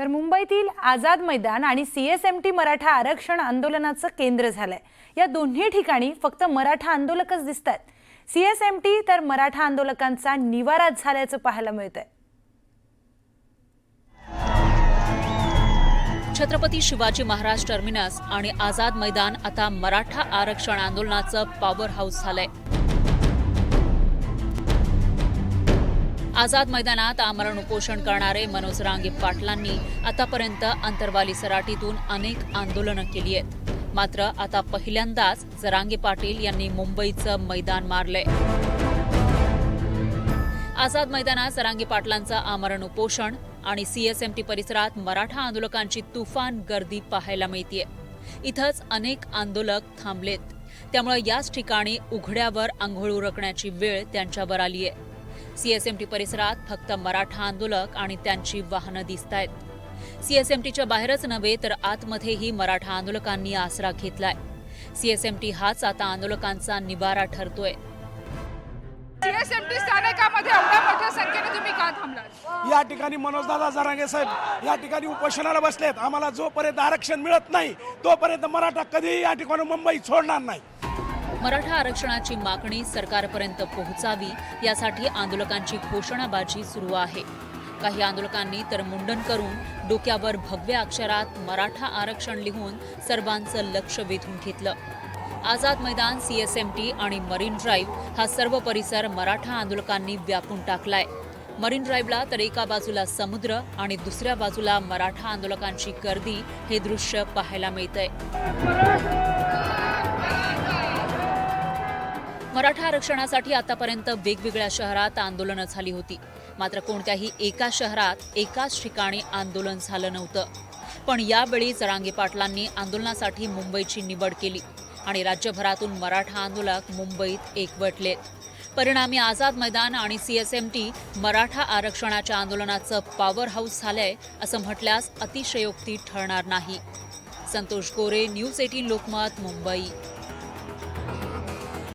तर मुंबईतील आझाद मैदान आणि सीएसएमटी मराठा आरक्षण आंदोलनाचं केंद्र झालंय। या दोन्ही ठिकाणी फक्त मराठा आंदोलकच दिसतात। सीएसएमटी तर मराठा आंदोलकांचा निवाराच झाल्याचं पाहायला मिळतंय। छत्रपती शिवाजी महाराज टर्मिनस आणि आझाद मैदान आता मराठा आरक्षण आंदोलनाचं पॉवर हाऊस झालंय। आझाद मैदानात आमरण उपोषण करणारे मनोज जरांगे पाटलांनी आतापर्यंत अंतरवाली सराटीतून अनेक आंदोलनं केली आहेत। मात्र आता पहिल्यांदाच जरांगे पाटील यांनी मुंबईचं मैदान मारलंय। आझाद मैदानात जरांगे पाटलांचं आमरण उपोषण आणि सीएसएमटी परिसरात मराठा आंदोलकांची तुफान गर्दी पाहायला मिळतेय। इथंच अनेक आंदोलक थांबलेत, त्यामुळे याच ठिकाणी उघड्यावर अंघोळ उरकण्याची वेळ त्यांच्यावर आलीय। सीएसएमटी परिसरात फक्त मराठा आंदोलक आणि त्यांची वाहनं दिसतायत। सीएसएमटीच्या बाहेरच नव्हे तर आतमध्येही मराठा आंदोलकांनी आसरा घेतलाय। सीएसएमटी हाच आता आंदोलकांचा निवारा ठरतोय। सीएसएमटी स्थानकामध्ये एवढ्या मोठ्या संख्येने तुम्ही का थांबलात? या ठिकाणी मनोजदादा जरांगे साहेब या ठिकाणी उपोषणाला बसलेत। आम्हाला जोपर्यंत आरक्षण मिळत नाही तोपर्यंत मराठा कधीही या ठिकाणी मुंबई सोडणार नाही। मराठा आरक्षणाची मागणी सरकारपर्यंत पोहोचावी यासाठी आंदोलकांची घोषणाबाजी सुरू आहे। काही आंदोलकांनी तर मुंडन करून डोक्यावर भगव्या अक्षरात मराठा आरक्षण लिहून सर्वांचं लक्ष वेधून घेतलं। आझाद मैदान, सीएसएमटी आणि मरीन ड्राईव्ह हा सर्व परिसर मराठा आंदोलकांनी व्यापून टाकलाय। मरीन ड्राईव्हला तर एका बाजूला समुद्र आणि दुसऱ्या बाजूला मराठा आंदोलकांची गर्दी हे दृश्य पाहायला मिळतंय। मराठा आरक्षणासाठी आतापर्यंत वेगवेगळ्या शहरात आंदोलनं झाली होती। मात्र कोणत्याही एका शहरात एकाच ठिकाणी आंदोलन झालं नव्हतं। पण यावेळी जरांगे पाटलांनी आंदोलनासाठी मुंबईची निवड केली आणि राज्यभरातून मराठा आंदोलक मुंबईत एकवटलेत। परिणामी आझाद मैदान आणि सीएसएमटी मराठा आरक्षणाच्या आंदोलनाचं पॉवर हाऊस झालंय असं म्हटल्यास अतिशयोक्ती ठरणार नाही। संतोष गोरे, न्यूज 18 लोकमत, मुंबई।